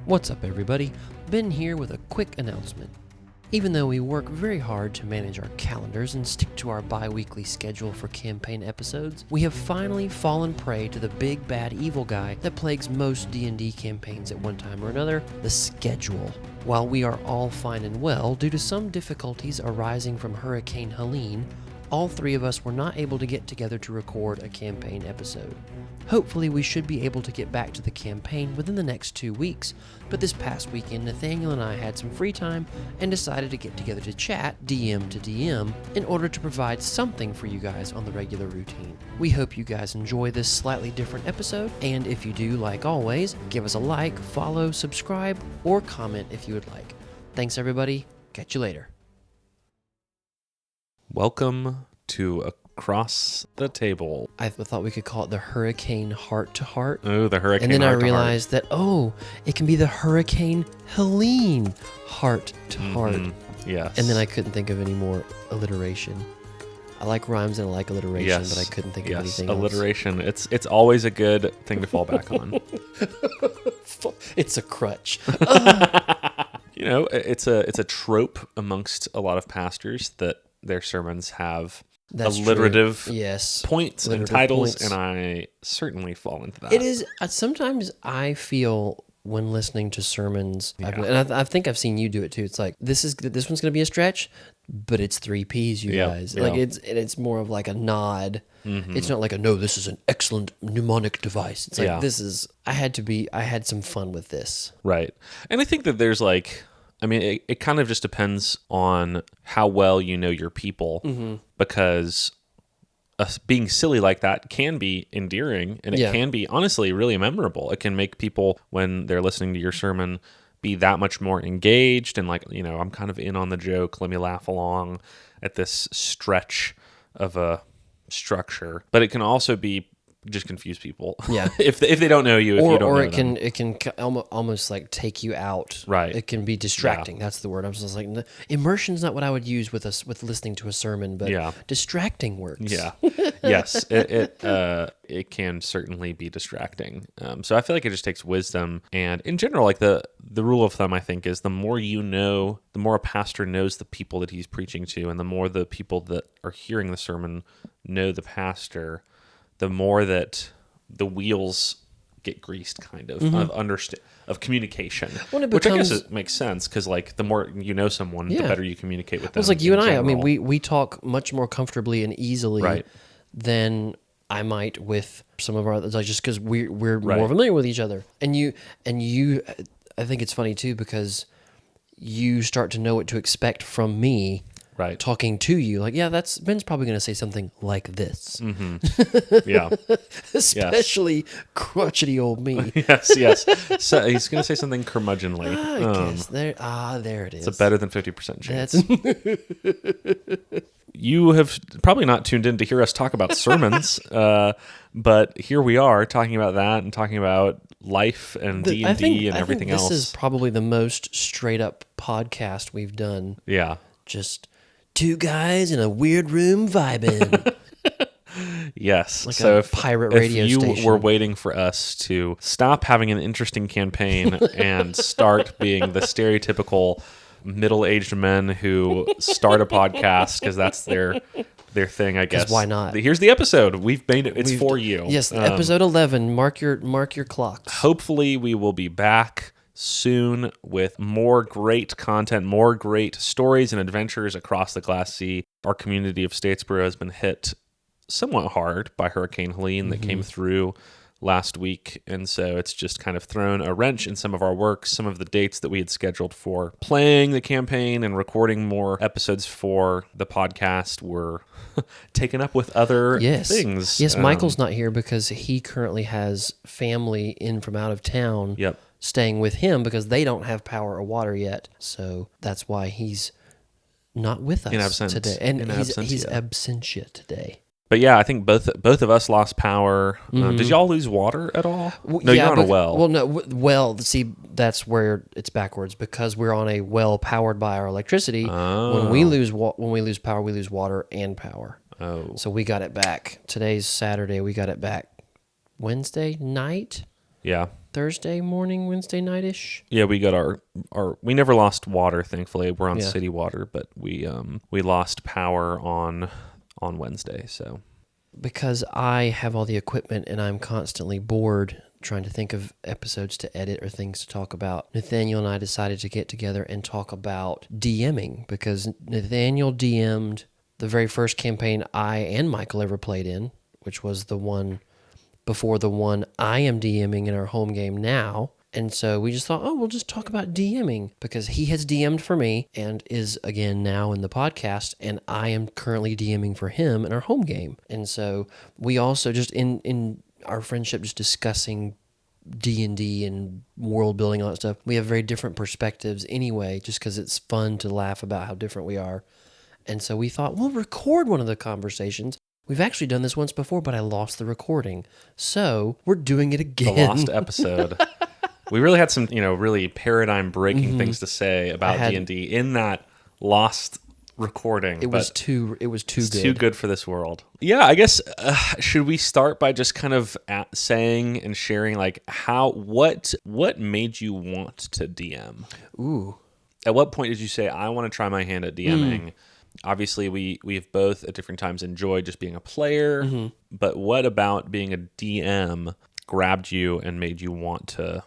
What's up, everybody? Ben here with a quick announcement. Even though we work very hard to manage our calendars and stick to our bi-weekly schedule for campaign episodes, we have finally fallen prey to the big bad evil guy that plagues most D&D campaigns at one time or another, the schedule. While we are all fine and well, due to some difficulties arising from Hurricane Helene, all three of us were not able to get together to record a campaign episode. Hopefully we should be able to get back to the campaign within the next 2 weeks, but this past weekend Nathanael and I had some free time and decided to get together to chat DM to DM in order to provide something for you guys on the regular routine. We hope you guys enjoy this slightly different episode, and if you do, like always, give us a like, follow, subscribe, or comment if you would like. Thanks everybody, catch you later. Welcome to Across the Table. I thought we could call it the Hurricane Heart to Heart. Oh, the Hurricane And then I Heart to Heart. realized that, it can be the Hurricane Helene Heart to Heart. Yes. And then I couldn't think of any more alliteration. I like rhymes and I like alliteration, but I couldn't think of anything else. Alliteration. It's always a good thing to fall back on. It's a crutch. You know, it's a trope amongst a lot of pastors that their sermons have alliterative points and titles, and I certainly fall into that. It is, sometimes I feel when listening to sermons, I think I've seen you do it too, it's like, this one's going to be a stretch, but it's 3 P's, you guys. Like it's more of like a nod. It's not like no, this is an excellent mnemonic device. It's like, I had some fun with this. Right. And I think that there's it kind of just depends on how well you know your people, because being silly like that can be endearing, and it can be, honestly, really memorable. It can make people, when they're listening to your sermon, be that much more engaged and I'm kind of in on the joke. Let me laugh along at this stretch of a structure. But it can also be just confuse people. Yeah. if they don't know you, if you don't know them. It can almost like take you out. Right. It can be distracting. Yeah. That's the word. I was just like, immersion's not what I would use with listening to a sermon, but distracting works. Yeah. Yes. It can certainly be distracting. So I feel like it just takes wisdom, and in general, like the rule of thumb, I think, is the more you know, the more a pastor knows the people that he's preaching to, and the more the people that are hearing the sermon know the pastor, the more that the wheels get greased, kind of, of communication. Which I guess it makes sense, because the more you know someone, the better you communicate with them. It's like you and I mean, we talk much more comfortably and easily than I might with some of our others, just because we're more familiar with each other. And you, I think it's funny too, because you start to know what to expect from me. Right. Talking to you, Ben's probably going to say something like this. Yeah. Especially crotchety old me. Yes. So he's going to say something curmudgeonly. I guess. There it is. It's a better than 50% chance. You have probably not tuned in to hear us talk about sermons, but here we are talking about that and talking about life and D&D and everything else. This is probably the most straight up podcast we've done. Yeah. Just 2 guys in a weird room vibing. Yes. Like so a pirate radio station. If you were waiting for us to stop having an interesting campaign and start being the stereotypical middle-aged men who start a podcast because that's their thing, I guess. Why not? Here's the episode. We've made it. It's for you. Yes, episode 11. Mark your clocks. Hopefully we will be back soon with more great content, more great stories and adventures across the Glass Sea. Our community of Statesboro has been hit somewhat hard by Hurricane Helene that came through last week, and so it's just kind of thrown a wrench in some of our work. Some of the dates that we had scheduled for playing the campaign and recording more episodes for the podcast were taken up with other things. Yes, Michael's not here because he currently has family in from out of town. Yep. Staying with him because they don't have power or water yet. So that's why he's not with us today. And he's absentia today. But yeah, I think both of us lost power. Did y'all lose water at all? No, you're on a well. Well, no. See, that's where it's backwards, because we're on a well powered by our electricity. Oh. When we lose power, we lose water and power. Oh. So we got it back. Today's Saturday. We got it back Wednesday night. Yeah. Thursday morning, Wednesday night-ish. Yeah, we got our we never lost water, thankfully. We're on Yeah. city water, but we lost power on Wednesday, so. Because I have all the equipment and I'm constantly bored trying to think of episodes to edit or things to talk about, Nathaniel and I decided to get together and talk about DMing, because Nathaniel DM'd the very first campaign I and Michael ever played in, which was the one before the one I am DMing in our home game now. And so we just thought, we'll just talk about DMing, because he has DM'd for me and is again now in the podcast, and I am currently DMing for him in our home game. And so we also just in our friendship, just discussing D&D and world building, all that stuff. We have very different perspectives anyway, just because it's fun to laugh about how different we are. And so we thought, we'll record one of the conversations. We've actually done this once before, but I lost the recording. So we're doing it again. The lost episode. We really had some, really paradigm-breaking things to say about D&D in that lost recording. It was too good. It's too good for this world. Yeah, I guess, should we start by just kind of saying and sharing, like, what made you want to DM? Ooh. At what point did you say, I want to try my hand at DMing? Obviously, we've both at different times enjoyed just being a player, but what about being a DM grabbed you and made you want to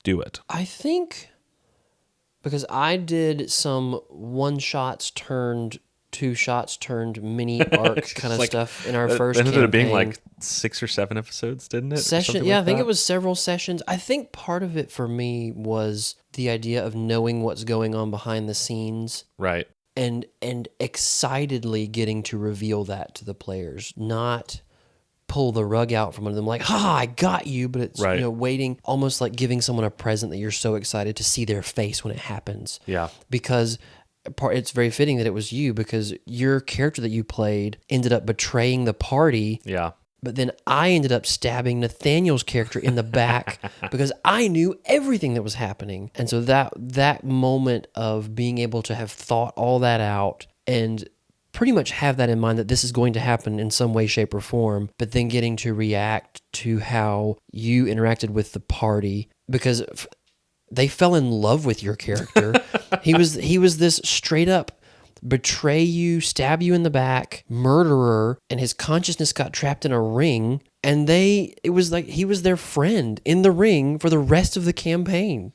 do it? I think because I did some one-shots turned, two-shots turned mini arc kind of stuff in our first campaign. It ended up being like 6 or 7 episodes, didn't it? I think it was several sessions. I think part of it for me was the idea of knowing what's going on behind the scenes. Right. And excitedly getting to reveal that to the players, not pull the rug out from under them like, I got you, but it's waiting, almost like giving someone a present that you're so excited to see their face when it happens. Yeah. Because it's very fitting that it was you, because your character that you played ended up betraying the party. Yeah. But then I ended up stabbing Nathaniel's character in the back because I knew everything that was happening. And so that moment of being able to have thought all that out and pretty much have that in mind that this is going to happen in some way, shape, or form, but then getting to react to how you interacted with the party, because they fell in love with your character. He was this straight up betray you, stab you in the back, murderer, and his consciousness got trapped in a ring, and it was like he was their friend in the ring for the rest of the campaign.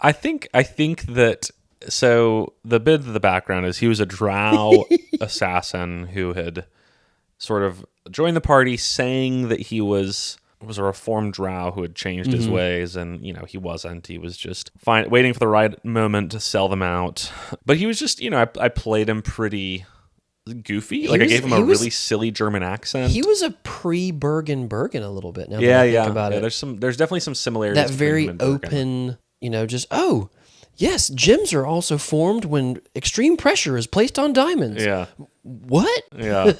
I think that, so the bit of the background is he was a drow assassin who had sort of joined the party saying that he was a reformed drow who had changed his ways, and he wasn't. He was just waiting for the right moment to sell them out. But he was just, I played him pretty goofy. I gave him a really silly German accent. He was a pre-Bergen a little bit. Now that I think about it. There's definitely some similarities. That very open, just yes, gems are also formed when extreme pressure is placed on diamonds. Yeah. What? Yeah.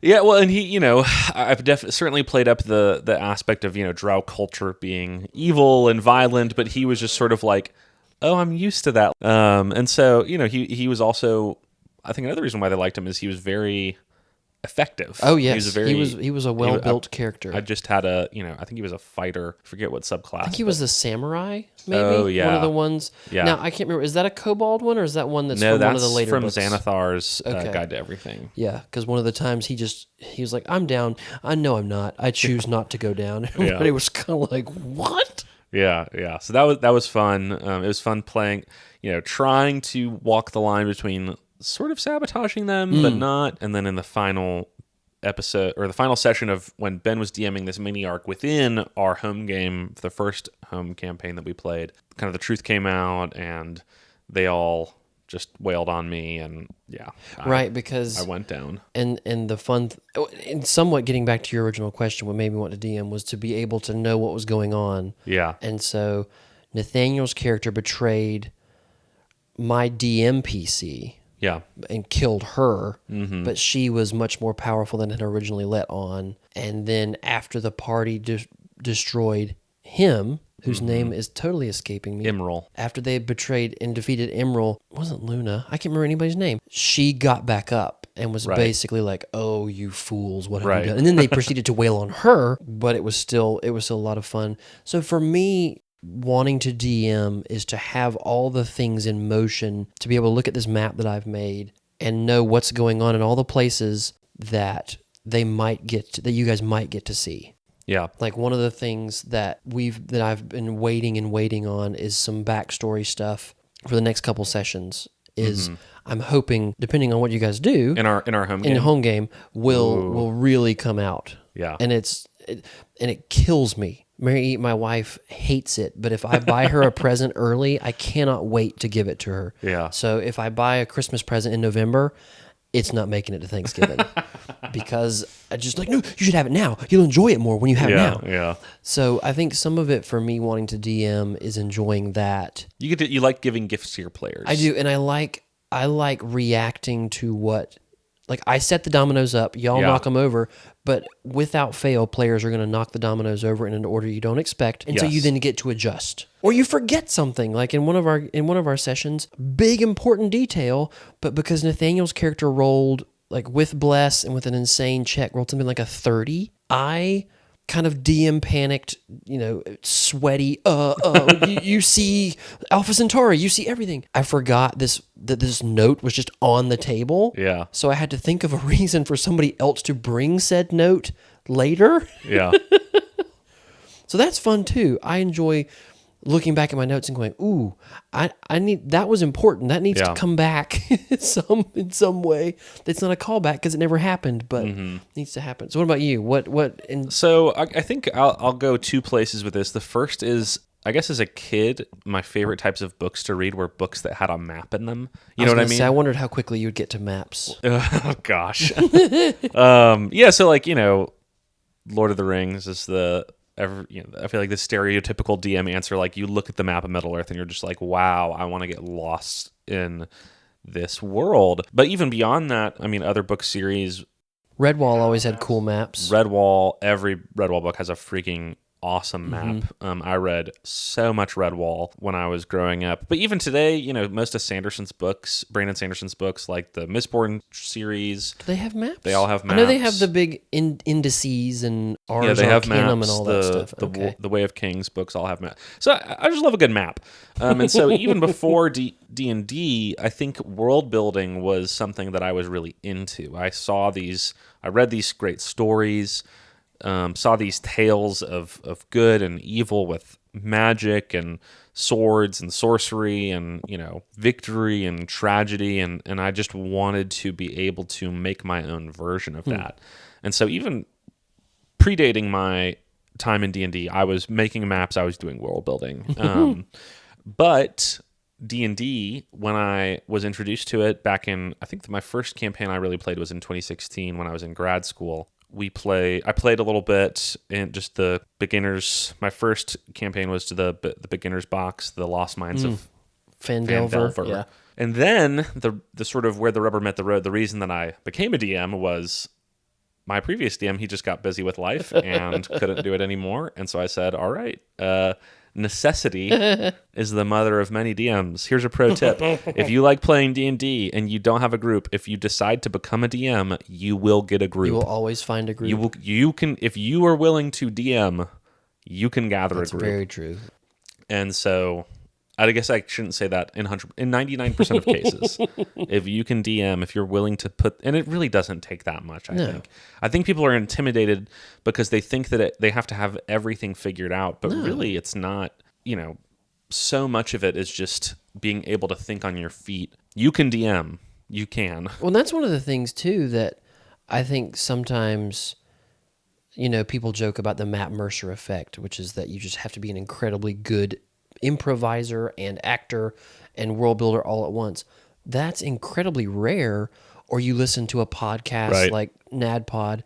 Yeah, well, and he, I've certainly played up the aspect of, drow culture being evil and violent, but he was just sort of like, oh, I'm used to that. And so, he was also, I think another reason why they liked him is he was very effective. Oh, yes. He was a well-built character. I just had I think he was a fighter. I forget what subclass. I think he was a samurai, maybe? Oh, yeah. One of the ones. Yeah. Now, I can't remember. Is that a kobold one, or is that one that's from one of the later books? No, that's from Xanathar's Guide to Everything. Yeah, because one of the times he was like, I'm down. I know I'm not. I choose not to go down. Everybody was kind of like, what? Yeah, yeah. So that was fun. It was fun playing, trying to walk the line between sort of sabotaging them, but not. And then in the final episode, or the final session of when Ben was DMing this mini arc within our home game, the first home campaign that we played, kind of the truth came out, and they all just wailed on me, and because I went down. And the fun, and somewhat getting back to your original question, what made me want to DM was to be able to know what was going on. Yeah. And so Nathaniel's character betrayed my DM PC. Yeah. And killed her, but she was much more powerful than had originally let on. And then after the party destroyed him, whose name is totally escaping me. Emerald. After they betrayed and defeated Emerald, it wasn't Luna. I can't remember anybody's name. She got back up and was Right. basically like, "Oh, you fools, what have Right. you done?" And then they proceeded to wail on her, but it was still a lot of fun. So for me, wanting to DM is to have all the things in motion, to be able to look at this map that I've made and know what's going on in all the places that that you guys might get to see. Yeah. Like one of the things that I've been waiting on is some backstory stuff for the next couple sessions. I'm hoping, depending on what you guys do In our home game. in the home game, will really come out. Yeah. And it kills me. Mary, my wife, hates it, but if I buy her a present early, I cannot wait to give it to her. Yeah. So if I buy a Christmas present in November, it's not making it to Thanksgiving because I just like, no, you should have it now. You'll enjoy it more when you have it now. Yeah. So I think some of it for me wanting to DM is enjoying that. You like giving gifts to your players. I do, and I like reacting to what. Like, I set the dominoes up, y'all knock them over, but without fail, players are going to knock the dominoes over in an order you don't expect, and so you then get to adjust. Or you forget something, like in one of our sessions, big important detail, but because Nathaniel's character rolled, like with Bless and with an insane check, rolled something like a 30, I kind of DM panicked, sweaty, you see Alpha Centauri, you see everything. I forgot that this note was just on the table. Yeah. So I had to think of a reason for somebody else to bring said note later. Yeah. So that's fun too. I enjoy looking back at my notes and going, ooh, I need, that was important. That needs to come back in some way. That's not a callback because it never happened, but needs to happen. So what about you? So I think I'll go two places with this. The first is, I guess as a kid, my favorite types of books to read were books that had a map in them. You know what I mean? I wondered how quickly you'd get to maps. Oh, gosh. Yeah, so like, Lord of the Rings is I feel like the stereotypical DM answer, like you look at the map of Middle Earth and you're just like, wow, I want to get lost in this world. But even beyond that, I mean, other book series. Redwall always had cool maps. Redwall, every Redwall book has a freaking awesome map. I read so much Redwall when I was growing up. But even today, most of Brandon Sanderson's books, like the Mistborn series. Do they have maps? They all have maps. I know they have the big indices and Ars they have Arcanum maps. and all that stuff. The Way of Kings books all have maps. So I just love a good map. And so even before D&D, I think world building was something that I was really into. I read these great stories, saw these tales of good and evil with magic and swords and sorcery and, victory and tragedy. And I just wanted to be able to make my own version of that. And so even predating my time in D&D, I was making maps, I was doing world building. But D&D, when I was introduced to it back in, I think my first campaign I really played was in 2016 when I was in grad school. I played a little bit in just the beginners. My first campaign was to the beginners box, the Lost Mines of Phandelver. Yeah. And then the sort of where the rubber met the road, the reason that I became a DM was my previous DM, he just got busy with life and couldn't do it anymore. And so I said, all right, necessity is the mother of many DMs. Here's a pro tip. If you like playing D&D and you don't have a group, if you decide to become a DM, you will get a group. You will always find a group. You can, if you are willing to DM, you can gather a group. That's very true. And so I guess I shouldn't say that in 99% of cases. If you can DM, if you're willing to put, and it really doesn't take that much, I think people are intimidated because they think that they have to have everything figured out, but really it's not, so much of it is just being able to think on your feet. You can DM, you can. Well, that's one of the things too that I think sometimes, people joke about the Matt Mercer effect, which is that you just have to be an incredibly good improviser and actor and world builder all at once. That's incredibly rare. Or you listen to a podcast like NADPod.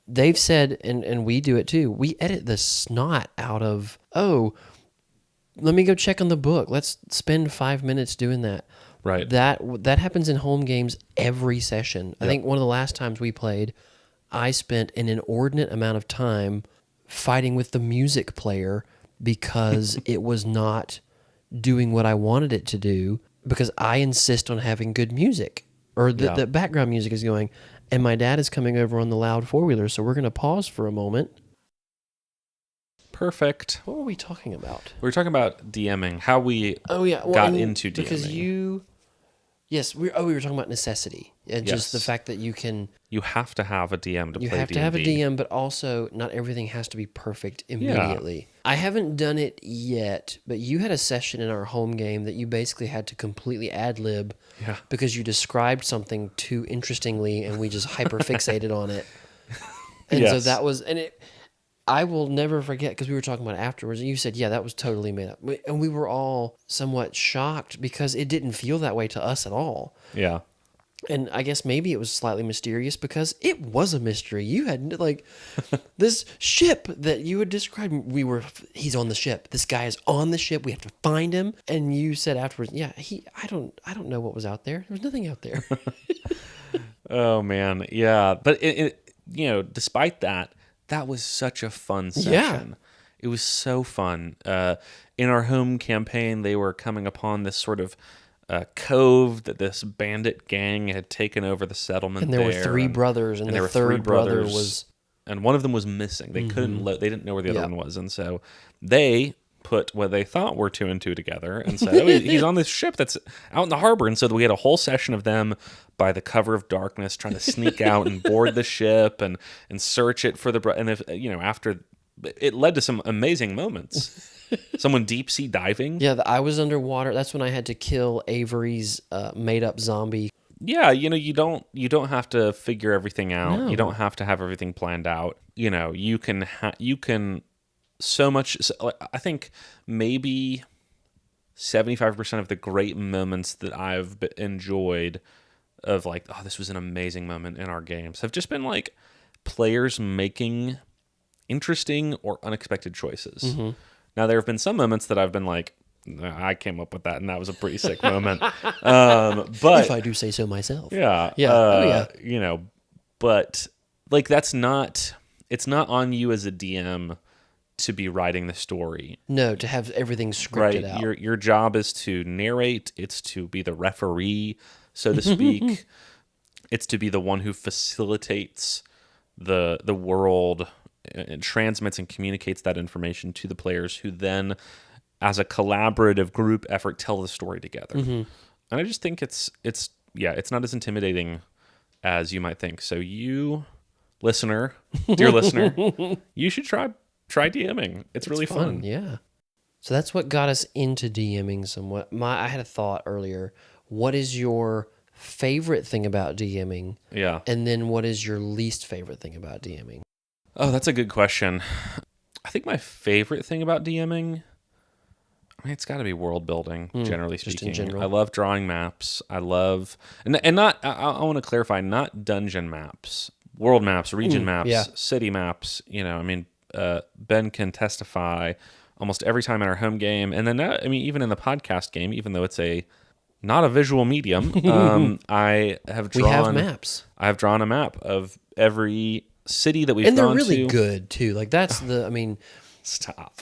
They've said, and we do it too, we edit the snot out of, let me go check on the book. Let's spend 5 minutes doing that. Right. That happens in home games every session. Yep. I think one of the last times we played, I spent an inordinate amount of time fighting with the music player because it was not doing what I wanted it to do, because I insist on having good music. or the background music is going, and my dad is coming over on the loud four-wheeler, so we're going to pause for a moment. Perfect. What were we talking about? We were talking about DMing, how we got into DMing. Because we were talking about necessity. And just the fact that you have to have a DM to play D&D. You have to have a DM, but also not everything has to be perfect immediately. Yeah. I haven't done it yet, but you had a session in our home game that you basically had to completely ad-lib because you described something too interestingly and we just hyper-fixated on it. And so that was... I will never forget, because we were talking about it afterwards, and you said, yeah, that was totally made up. And we were all somewhat shocked because it didn't feel that way to us at all. Yeah. And I guess maybe it was slightly mysterious because it was a mystery. You had, like, this ship that you had described. He's on the ship. This guy is on the ship. We have to find him. And you said afterwards, yeah, I don't know what was out there. There was nothing out there. Oh, man. Yeah. But, despite that was such a fun session. Yeah. It was so fun. In our home campaign, they were coming upon this sort of cove that this bandit gang had taken over the settlement. And there were three brothers, and the third brother was... And one of them was missing. They they didn't know where the other one was. And so they put what they thought were two and two together and said, oh, he's on this ship that's out in the harbor. And so we had a whole session of them by the cover of darkness trying to sneak out and board the ship and search it for and if after it led to some amazing moments. Someone deep sea diving. Yeah, I was underwater. That's when I had to kill Avery's made up zombie. Yeah, you don't have to figure everything out. No. You don't have to have everything planned out. You can so much. I think maybe 75% of the great moments that I've enjoyed of like, oh, this was an amazing moment in our games have just been like players making interesting or unexpected choices. Mm-hmm. Now, there have been some moments that I've been like, I came up with that, and that was a pretty sick moment. But if I do say so myself. Yeah. But like it's not on you as a DM to be writing the story. No, to have everything scripted out. Your job is to narrate. It's to be the referee, so to speak. It's to be the one who facilitates the world and transmits and communicates that information to the players, who then, as a collaborative group effort, tell the story together. Mm-hmm. And I just think it's not as intimidating as you might think. So you, dear listener, you should try DMing. It's really fun. Yeah. So that's what got us into DMing somewhat. I had a thought earlier. What is your favorite thing about DMing? Yeah. And then what is your least favorite thing about DMing? Oh, that's a good question. I think my favorite thing about DMing, it's got to be world building, generally speaking. Just in general. I love drawing maps. I love, and not, I want to clarify, not dungeon maps, world maps, region maps, city maps. Ben can testify almost every time in our home game. And then, even in the podcast game, even though it's not a visual medium, I have drawn... We have maps. I have drawn a map of every city that we've gone to. And they're really good, too. Like, that's Stop.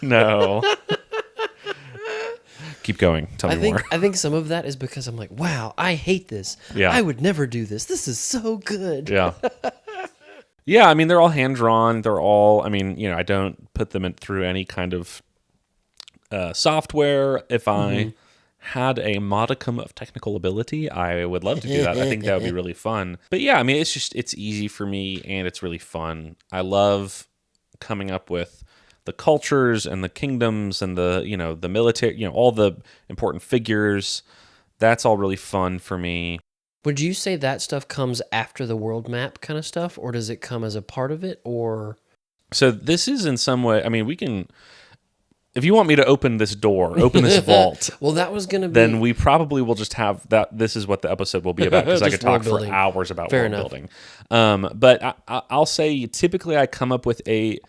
No. Keep going. Tell me more. I think some of that is because I'm like, wow, I hate this. Yeah. I would never do this. This is so good. Yeah. Yeah, they're all hand-drawn. They're all, I don't put them through any kind of software. If I had a modicum of technical ability, I would love to do that. I think that would be really fun. But yeah, it's easy for me, and it's really fun. I love coming up with the cultures and the kingdoms and the military, all the important figures. That's all really fun for me. Would you say that stuff comes after the world map kind of stuff, or does it come as a part of it, or? So this is in some way, we can, if you want me to open this door, open this vault. Well, that was going to be. Then we probably will just have that. This is what the episode will be about, because I could talk for hours about world building. But I'll say typically I come up with a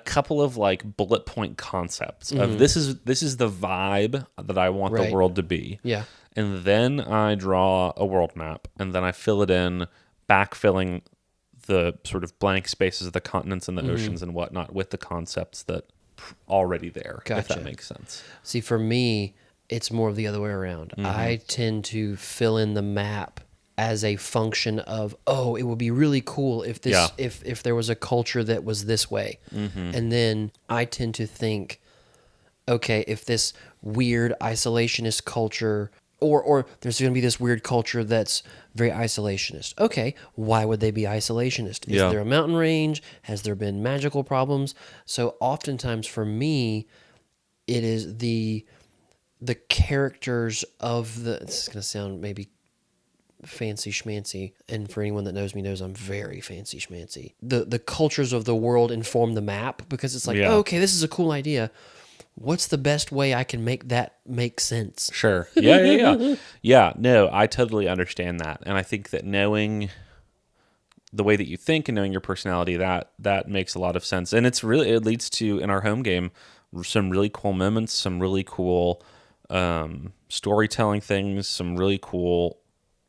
couple of like bullet point concepts of this is the vibe that I want the world to be. Yeah. And then I draw a world map, and then I fill it in, backfilling the sort of blank spaces of the continents and the oceans and whatnot with the concepts that already there, if that makes sense. See, for me, it's more of the other way around. I tend to fill in the map as a function of, oh, it would be really cool if this if there was a culture that was this way. And then I tend to think, okay, if this weird isolationist culture or there's going to be this weird culture that's very isolationist. Okay, why would they be isolationist? Is there a mountain range? Has there been magical problems? So oftentimes for me, it is the characters of the... This is going to sound maybe fancy schmancy, and for anyone that knows me knows I'm very fancy schmancy. The cultures of the world inform the map, because it's like, oh, okay, this is a cool idea. What's the best way I can make that make sense? Sure. Yeah. Yeah, no, I totally understand that. And I think that knowing the way that you think and knowing your personality, that makes a lot of sense. And it leads to, in our home game, some really cool moments, some really cool storytelling things, some really cool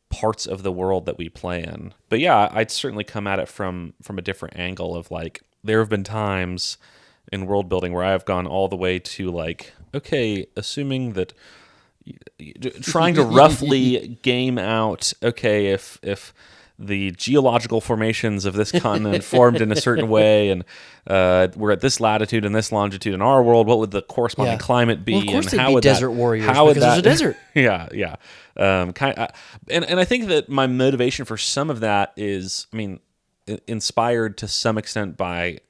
parts of the world that we play in. But yeah, I'd certainly come at it from a different angle of like, there have been times in world building where I've gone all the way to like, okay, assuming that trying to roughly game out, okay, if the geological formations of this continent formed in a certain way, and we're at this latitude and this longitude in our world, what would the corresponding climate be? Well, of course, and they'd be desert warriors because there's a desert. Yeah. And I think that my motivation for some of that is, I mean, inspired to some extent by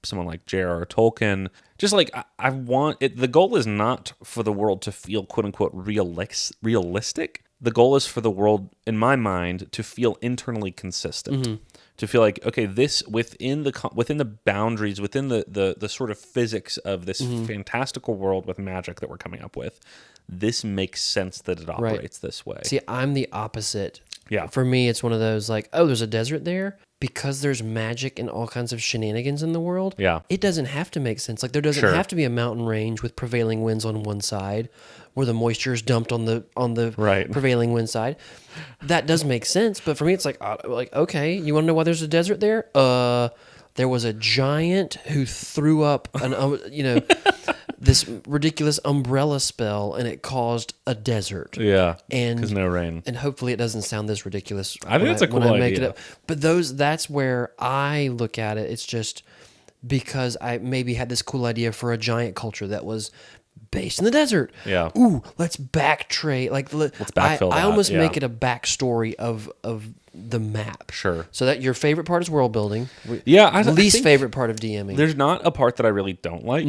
someone like J.R.R. Tolkien. Just like I want it. The goal is not for the world to feel "quote unquote" realistic. The goal is for the world, in my mind, to feel internally consistent. To feel like, okay, this within the boundaries, within the sort of physics of this fantastical world with magic that we're coming up with, this makes sense that it operates this way. See, I'm the opposite. Yeah. For me, it's one of those like, oh, there's a desert there. Because there's magic and all kinds of shenanigans in the world, it doesn't have to make sense. Like, there doesn't have to be a mountain range with prevailing winds on one side where the moisture is dumped on the prevailing wind side. That does make sense, but for me, it's like okay, you want to know why there's a desert there? There was a giant who threw up an this ridiculous umbrella spell, and it caused a desert. Yeah, and because no rain. And hopefully, it doesn't sound this ridiculous. I think that's a cool idea. Make it up. But that's where I look at it. It's just because I maybe had this cool idea for a giant culture that was based in the desert. Yeah. Ooh, let's backtrace. Like, let's backfill. I almost make it a backstory of the map. Sure. So that your favorite part is world building. Yeah. Least favorite part of DMing. There's not a part that I really don't like.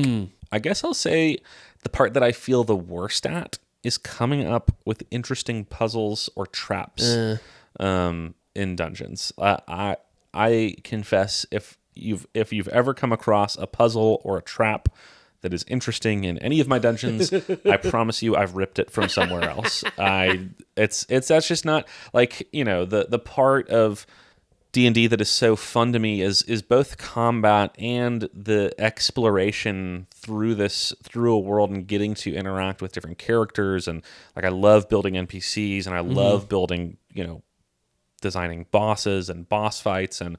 I guess I'll say the part that I feel the worst at is coming up with interesting puzzles or traps in dungeons. I confess, if you've ever come across a puzzle or a trap that is interesting in any of my dungeons, I promise you I've ripped it from somewhere else. That's just not like, the part of D&D that is so fun to me is both combat and the exploration through a world and getting to interact with different characters. And like, I love building NPCs, and I love building, designing bosses and boss fights and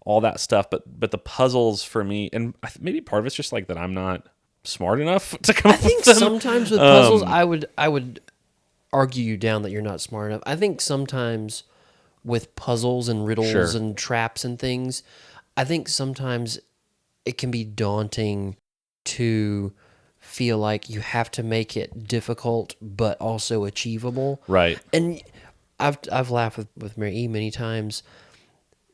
all that stuff. But the puzzles for me, and maybe part of it's just like that I'm not smart enough to come up with them. I think sometimes with puzzles, I would argue you down that you're not smart enough. I think sometimes with puzzles and riddles and traps and things, I think sometimes it can be daunting to feel like you have to make it difficult but also achievable. Right. And I've laughed with Mary E many times.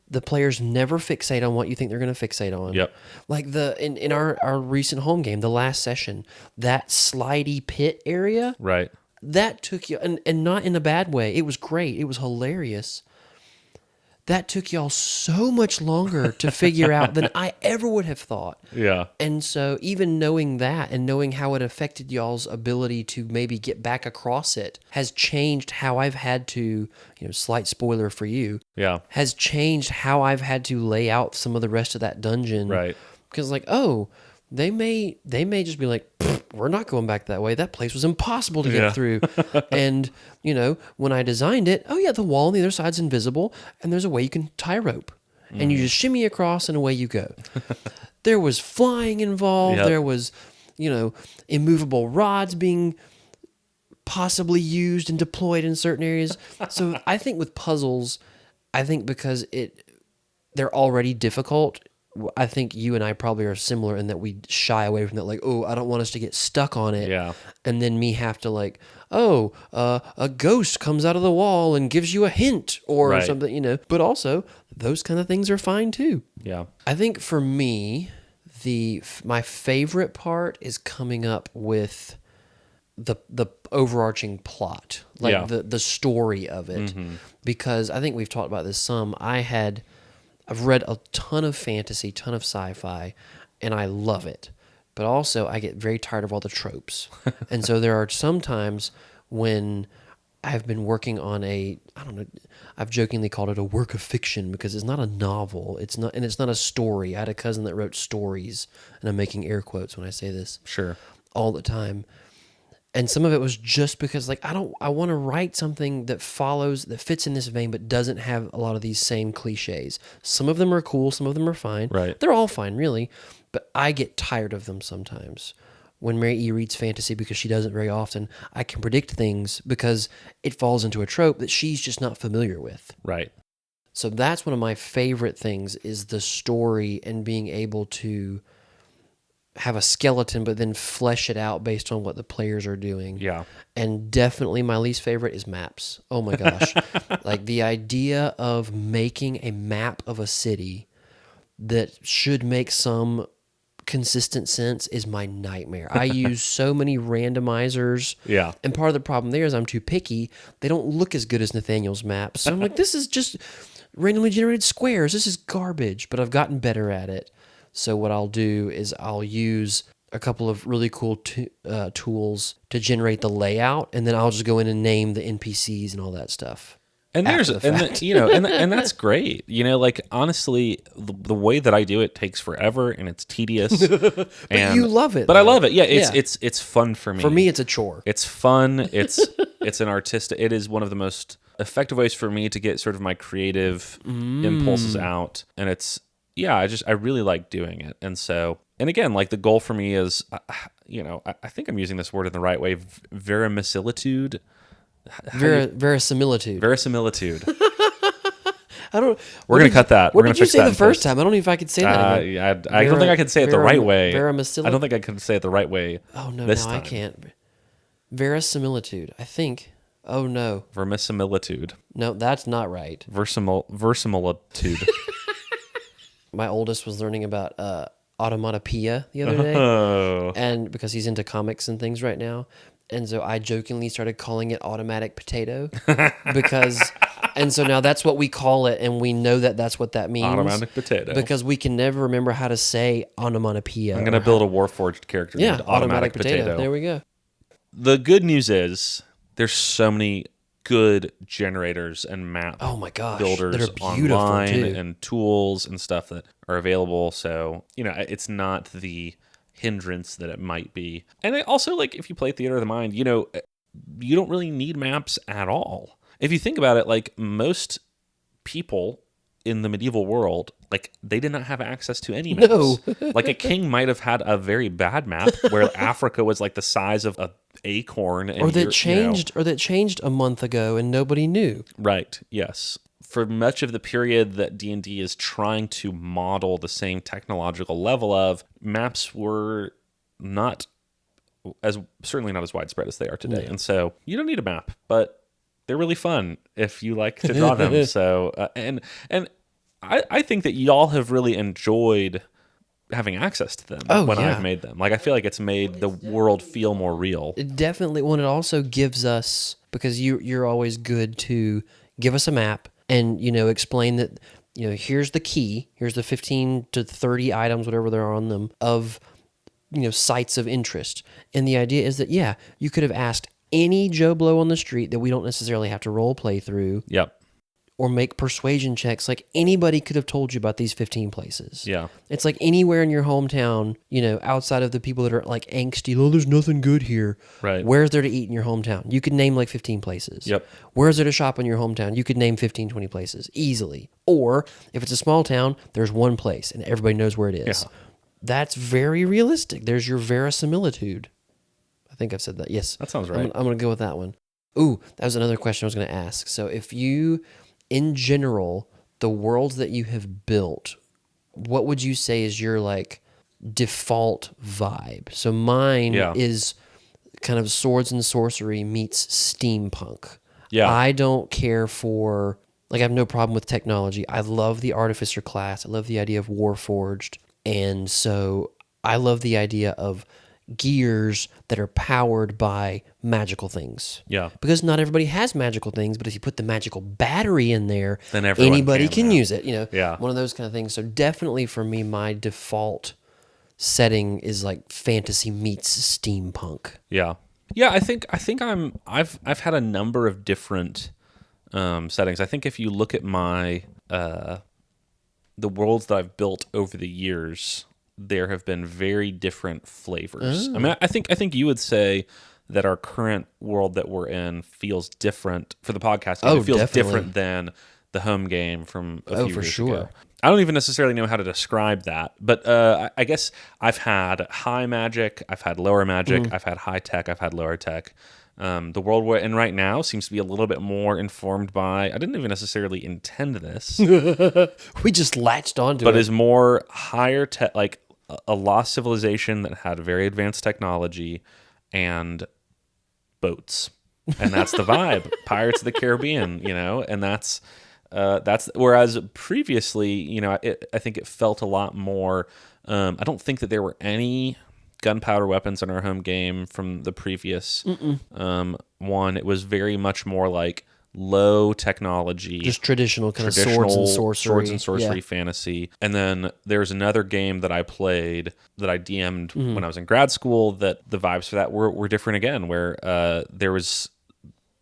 The players never fixate on what you think they're going to fixate on. Yep. Like in our recent home game, the last session, that slidey pit area. Right. That took you, and not in a bad way. It was great. It was hilarious. That took y'all so much longer to figure out than I ever would have thought. Yeah. And so even knowing that and knowing how it affected y'all's ability to maybe get back across it has changed how I've had to, slight spoiler for you. Yeah. Has changed how I've had to lay out some of the rest of that dungeon. Right. Because they may just be like, we're not going back that way. That place was impossible to get through. And, when I designed it, the wall on the other side's invisible, and there's a way you can tie rope. And you just shimmy across, and away you go. There was flying involved. Yep. There was, immovable rods being possibly used and deployed in certain areas. So I think with puzzles, because they're already difficult, I think you and I probably are similar in that we shy away from that. Like, oh, I don't want us to get stuck on it. Yeah. And then me have to like, a ghost comes out of the wall and gives you a hint or something, But also, those kind of things are fine too. Yeah. I think for me, my favorite part is coming up with the overarching plot, like the story of it, because I think we've talked about this some. I've read a ton of fantasy, ton of sci-fi, and I love it. But also, I get very tired of all the tropes. And so there are some times when I've been working on I've jokingly called it a work of fiction because it's not a novel. It's not a story. I had a cousin that wrote stories, and I'm making air quotes when I say this. Sure. All the time. And some of it was just because like I want to write something that fits in this vein but doesn't have a lot of these same cliches. Some of them are cool, some of them are fine. Right. They're all fine, really, but I get tired of them sometimes. When Mary E. reads fantasy, because she doesn't very often, I can predict things because it falls into a trope that she's just not familiar with. Right. So that's one of my favorite things is the story and being able to have a skeleton, but then flesh it out based on what the players are doing. Yeah. And definitely my least favorite is maps. Oh my gosh. Like the idea of making a map of a city that should make some consistent sense is my nightmare. I use so many randomizers. Yeah. And part of the problem there is I'm too picky. They don't look as good as Nathaniel's maps. So I'm like, this is just randomly generated squares. This is garbage, but I've gotten better at it. So what I'll do is I'll use a couple of really cool tools to generate the layout, and then I'll just go in and name the NPCs and all that stuff. And and that's great. Like honestly, the way that I do it takes forever and it's tedious. But you love it. But though. I love it. Yeah, it's fun for me. For me, it's a chore. It's fun. It's an artistic. It is one of the most effective ways for me to get sort of my creative impulses out, and it's. Yeah, I really like doing it. And so, and again, like the goal for me is, I think I'm using this word in the right way, verisimilitude. Verisimilitude. Verisimilitude. I don't. We're going to cut that. What did you say the first time? I don't know if I could say that again. I don't think I can say it the right way. I Verisimilitude. don't think I can say it the right way. Oh, no, this now time. I can't. Verisimilitude. I think. Oh, no. Vermisimilitude. No, that's not right. Versimilitude. My oldest was learning about automatopoeia the other day, and because he's into comics and things right now, and so I jokingly started calling it automatic potato and so now that's what we call it, and we know that that's what that means. Automatic potato. Because we can never remember how to say onomatopoeia. I'm going to build a Warforged character named automatic potato. There we go. The good news is there's so many good generators and map builders that are beautiful online too. And tools and stuff that are available. So, it's not the hindrance that it might be. And also, like, if you play Theater of the Mind, you don't really need maps at all. If you think about it, like, most people in the medieval world, like, they did not have access to any maps. No. Like, a king might have had a very bad map where Africa was like the size of a acorn, and or that changed a month ago and nobody knew. Right. Yes. For much of the period that D&D is trying to model the same technological level of, maps were certainly not as widespread as they are today. Yeah. And so you don't need a map, but they're really fun if you like to draw them. So and I think that y'all have really enjoyed having access to them I've made them. Like, I feel like it's made the world feel more real. It definitely. Well, it also gives us, because you're always good to give us a map and, explain that, here's the key, here's the 15 to 30 items, whatever there are on them, of, sites of interest. And the idea is that, you could have asked any Joe Blow on the street that we don't necessarily have to role play through. Yep. Or make persuasion checks. Like, anybody could have told you about these 15 places. Yeah. It's like anywhere in your hometown, outside of the people that are like angsty, there's nothing good here. Right. Where's there to eat in your hometown? You could name like 15 places. Yep. Where's there to shop in your hometown? You could name 15, 20 places easily. Or if it's a small town, there's one place and everybody knows where it is. Yeah. That's very realistic. There's your verisimilitude. think I've said that. Yes. That sounds right. I'm going to go with that one. Ooh, that was another question I was going to ask. So if you, in general, the worlds that you have built, what would you say is your like default vibe? So mine is kind of swords and sorcery meets steampunk. Yeah. I don't care for, like, I have no problem with technology. I love the artificer class. I love the idea of Warforged. And so I love the idea of gears that are powered by magical things. Yeah. Because not everybody has magical things, but if you put the magical battery in there, then anybody can use it. You know, yeah. One of those kind of things. So definitely for me, my default setting is like fantasy meets steampunk. Yeah. Yeah, I think I've had a number of different settings. I think if you look at my the worlds that I've built over the years, there have been very different flavors. I mean, I think you would say that our current world that we're in feels different for the podcast. It feels definitely different than the home game from a few years sure. ago. I don't even necessarily know how to describe that, but I guess I've had high magic, I've had lower magic, I've had high tech, I've had lower tech. The world we're in right now seems to be a little bit more informed by, I didn't even necessarily intend this. We just latched onto it. But is more higher tech, like a lost civilization that had very advanced technology and boats. And that's the vibe. Pirates of the Caribbean, you know, and that's whereas previously, you know, I think it felt a lot more. I don't think that there were any gunpowder weapons in our home game from the previous one. It was very much more like low technology, just traditional kind of swords and sorcery fantasy. And then there's another game that I played that I DM'd when I was in grad school that the vibes for that were different again, where there was,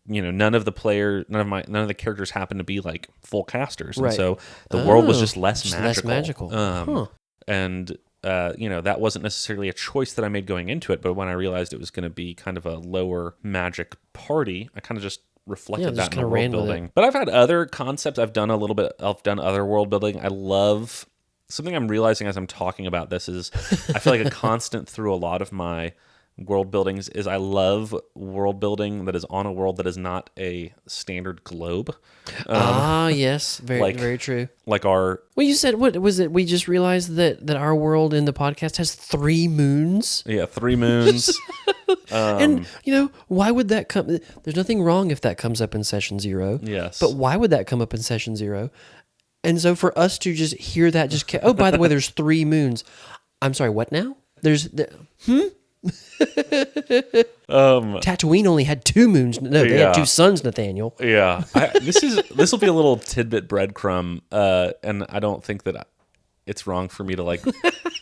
you know, none of the characters happened to be like full casters, and so the world was just less magical. And you know, that wasn't necessarily a choice that I made going into it, but when I realized it was going to be kind of a lower magic party, I kind of just reflected that in the world building. But I've had other concepts. I've done other world building. I love something I'm realizing as I'm talking about this is I feel like a constant through a lot of my world buildings is I love world building that is on a world that is not a standard globe. Yes, very true. Like our... Well, you said, what was it? We just realized that our world in the podcast has 3 moons. Yeah, 3 moons. And, you know, why would that come? There's nothing wrong if that comes up in session 0. Yes. But why would that come up in session 0? And so for us to just hear that, oh, by the way, there's 3 moons. I'm sorry, what now? Tatooine only had 2 moons. No, they had 2 suns, Nathanael. Yeah. This will be a little tidbit breadcrumb, and I don't think that it's wrong for me to like...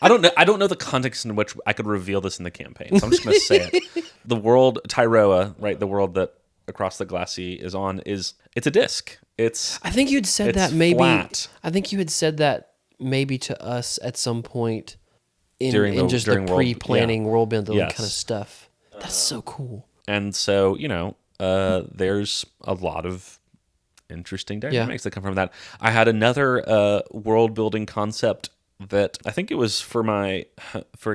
I don't know the context in which I could reveal this in the campaign, so I'm just going to say it. The world, Tyroa, right, the world that Across the Glacis is on, it's a disc. I think you had said that maybe... flat. I think you had said that maybe to us at some point in just the pre-planning world building kind of stuff. That's so cool. And so, you know, there's a lot of interesting dynamics that come from that. I had another world building concept that I think it was for a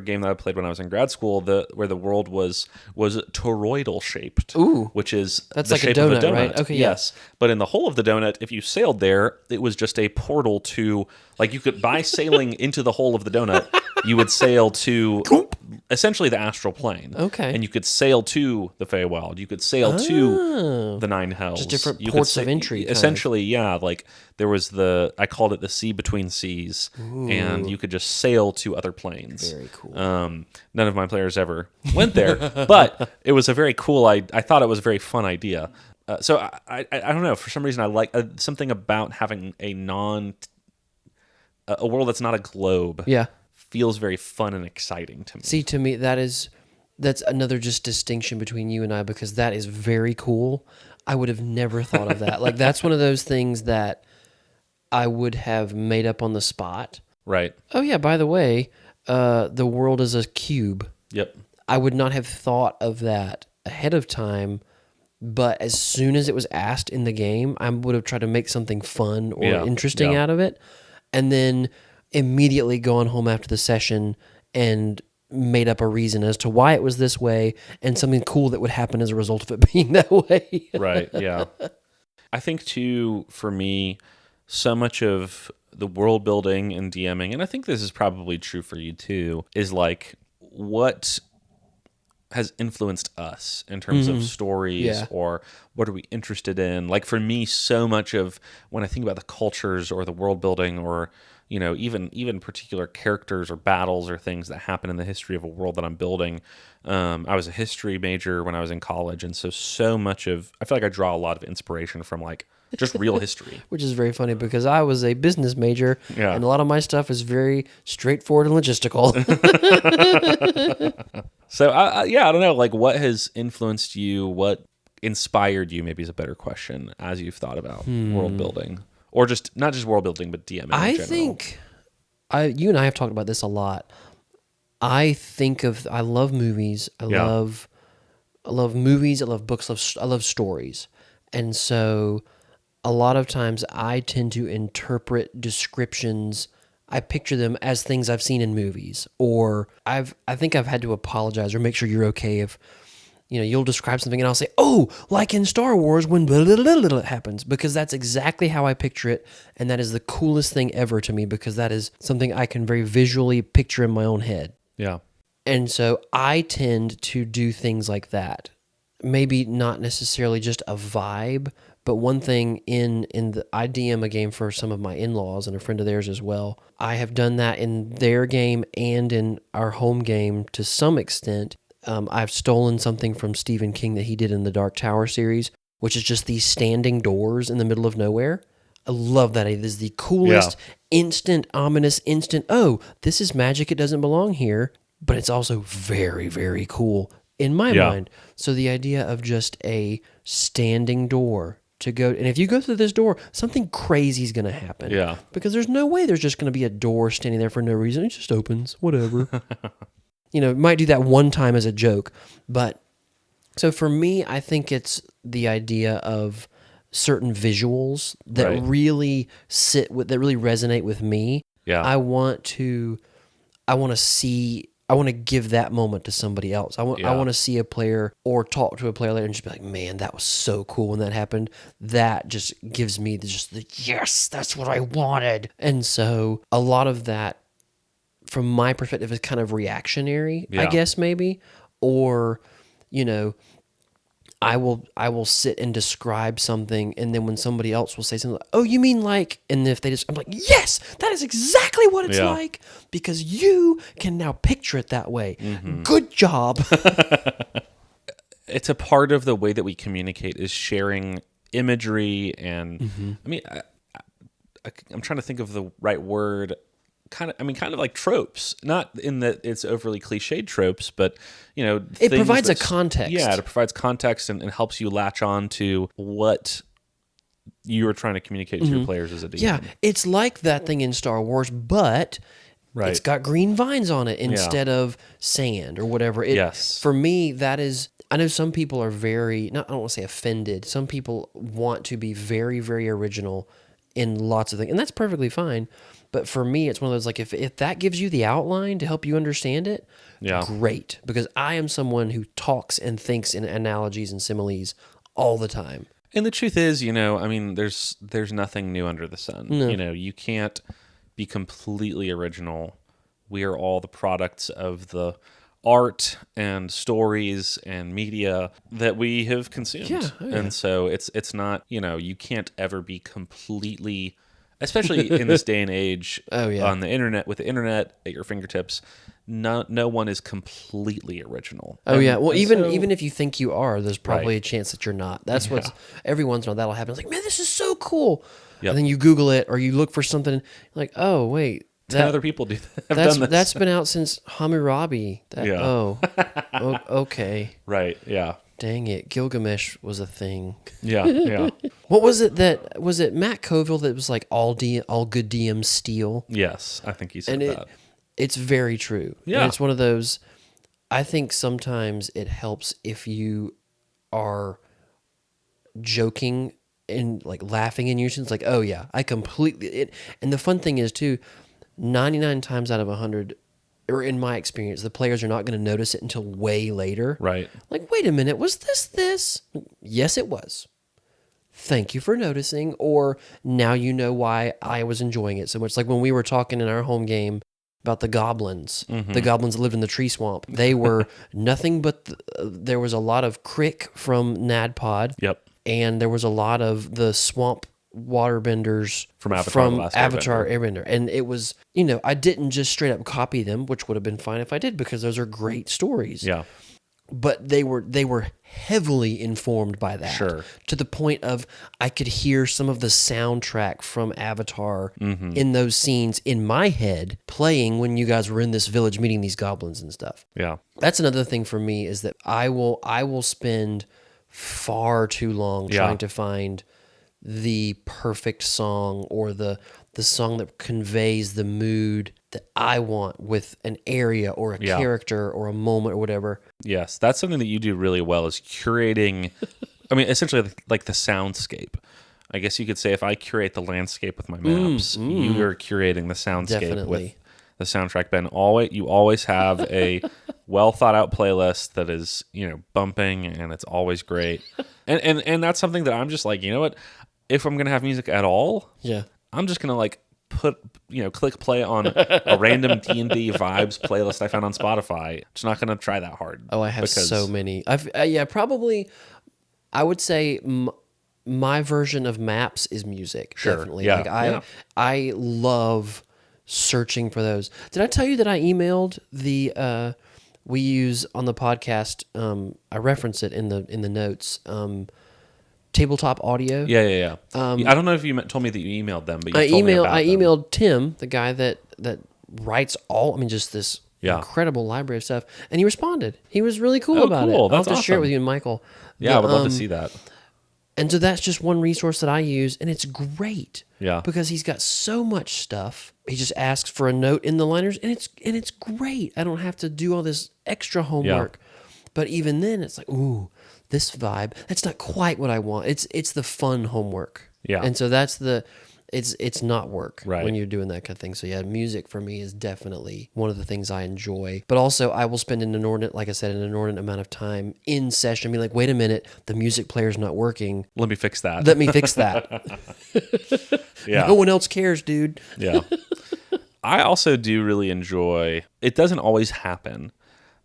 game that I played when I was in grad school, where the world was toroidal shaped. Ooh, which is that's the like shape a donut, of a donut, right? Okay, yes. But in the hole of the donut, if you sailed there, it was just a portal to, like, you could, by sailing into the hole of the donut, you would sail to essentially the astral plane. Okay. And you could sail to the Feywild. You could sail to the Nine Hells. Just different ports of entry. Essentially, yeah. Like, there was I called it the sea between seas. Ooh. And you could just sail to other planes. Very cool. None of my players ever went there, but it was a very cool, I thought it was a very fun idea. So I don't know, for some reason I like something about having a world that's not a globe. Yeah. Feels very fun and exciting to me. See, to me, that's another just distinction between you and I, because that is very cool. I would have never thought of that. Like, that's one of those things that I would have made up on the spot. Right. Oh, yeah, by the way, the world is a cube. Yep. I would not have thought of that ahead of time, but as soon as it was asked in the game, I would have tried to make something fun or interesting out of it, and then immediately gone home after the session and made up a reason as to why it was this way and something cool that would happen as a result of it being that way. Right. Yeah. I think too, for me, so much of the world building and DMing, and I think this is probably true for you too, is like what has influenced us in terms of stories Yeah. or what are we interested in. Like for me, so much of when I think about the cultures or the world building or even particular characters or battles or things that happen in the history of a world that I'm building. I was a history major when I was in college, and so much of I feel like I draw a lot of inspiration from like just real history. Which is very funny because I was a business major, Yeah. and a lot of my stuff is very straightforward and logistical. So I don't know, like what has influenced you, what inspired you, maybe is a better question, as you've thought about world building, or just not just world building, but DMing in I general. think you and I have talked about this a lot. I love movies. I love movies. I love books. I love stories. And so a lot of times I tend to interpret descriptions. I picture them as things I've seen in movies, or I think I've had to apologize or make sure you're okay if you'll describe something and I'll say, oh, like in Star Wars when blah, blah, blah, blah, happens, because that's exactly how I picture it. And that is the coolest thing ever to me, because that is something I can very visually picture in my own head. Yeah. And so I tend to do things like that. Maybe not necessarily just a vibe, but one thing I DM a game for some of my in-laws and a friend of theirs as well. I have done that in their game and in our home game to some extent. I've stolen something from Stephen King that he did in the Dark Tower series, which is just these standing doors in the middle of nowhere. I love that. It is the coolest, instant, ominous, oh, this is magic. It doesn't belong here. But it's also very, very cool in my mind. So the idea of just a standing door to go, and if you go through this door, something crazy is going to happen. Yeah. Because there's no way there's just going to be a door standing there for no reason. It just opens, whatever. Might do that one time as a joke. But so for me, I think it's the idea of certain visuals that really resonate with me. Yeah. I want to give that moment to somebody else. I want to see a player or talk to a player later and just be like, man, that was so cool when that happened. That just gives me the yes, that's what I wanted. And so a lot of that, from my perspective, is kind of reactionary, I guess, maybe. Or, I will sit and describe something, and then when somebody else will say something like, oh, you mean like, and if they just, I'm like, yes, that is exactly what it's like, because you can now picture it that way. Mm-hmm. Good job. It's a part of the way that we communicate is sharing imagery, and I mean, I'm trying to think of the right word. Kind of like tropes, not in that it's overly cliched tropes, but it provides a context. Yeah, it provides context and helps you latch on to what you are trying to communicate to your players as a DM. Yeah, it's like that thing in Star Wars, but it's got green vines on it instead of sand or whatever. For me, that is. I know some people are I don't want to say offended. Some people want to be very, very original in lots of things, and that's perfectly fine. But for me, it's one of those, like, if that gives you the outline to help you understand it, great. Because I am someone who talks and thinks in analogies and similes all the time. And the truth is, I mean, there's nothing new under the sun. No. You can't be completely original. We are all the products of the art and stories and media that we have consumed. Yeah. Oh, yeah. And so it's not, you can't ever be completely, especially in this day and age, on the internet, with the internet at your fingertips, no one is completely original. Oh, yeah. Well, even if you think you are, there's probably a chance that you're not. That's what's, every once in a while that'll happen. It's like, man, this is so cool. Yep. And then you Google it or you look for something, you're like, oh, wait. 10 other people have done this. That's been out since Hammurabi. Okay. Right, yeah. Dang it, Gilgamesh was a thing. Yeah. What was it was it Matt Colville that was like all good DMs steal? Yes, I think he said that. It's very true. Yeah. And it's one of those, I think sometimes it helps if you are joking and like laughing in unison. It's like, oh yeah, I completely, and the fun thing is too, 99 times out of 100, or in my experience, the players are not going to notice it until way later. Right. Like, wait a minute, was this? Yes, it was. Thank you for noticing. Or now you know why I was enjoying it so much. Like when we were talking in our home game about the goblins. The goblins that lived in the tree swamp. They were nothing but, there was a lot of crick from NADPOD. Yep. And there was a lot of the swamp waterbenders From Avatar: The Last Avatar Airbender. And it was, I didn't just straight up copy them, which would have been fine if I did, because those are great stories. Yeah. But they were heavily informed by that. Sure. To the point of I could hear some of the soundtrack from Avatar in those scenes in my head playing when you guys were in this village meeting these goblins and stuff. Yeah. That's another thing for me, is that I will spend far too long trying to find the perfect song, or the song that conveys the mood that I want with an area or a character or a moment or whatever. Yes, that's something that you do really well, is curating. I mean, essentially like the soundscape. I guess you could say if I curate the landscape with my maps, you are curating the soundscape with the soundtrack. Ben, you always have a well thought out playlist that is, bumping, and it's always great. And that's something that I'm just like, you know what? If I'm gonna have music at all, I'm just gonna click play on a random D&D vibes playlist I found on Spotify. Just not gonna try that hard. Oh, I have so many. Probably. I would say my version of maps is music. Sure. Definitely. Yeah. I love searching for those. Did I tell you that I emailed the we use on the podcast? I reference it in the notes. Tabletop audio. Yeah. I don't know if you told me that you emailed them, but you told me about I them. emailed Tim, the guy that writes just this incredible library of stuff, and he responded. He was really cool about it. That's I'll have to share it awesome. with you and Michael. Yeah, I would love to see that. And so that's just one resource that I use, and it's great. Yeah. Because he's got so much stuff. He just asks for a note in the liners, and it's great. I don't have to do all this extra homework. But even then, it's like, ooh, this vibe, that's not quite what I want. It's the fun homework. Yeah. And so that's it's not work when you're doing that kind of thing. So yeah, music for me is definitely one of the things I enjoy. But also I will spend an inordinate amount of time in session, be like, wait a minute, the music player's not working. Let me fix that. Yeah. No one else cares, dude. Yeah. I also do really enjoy, it doesn't always happen,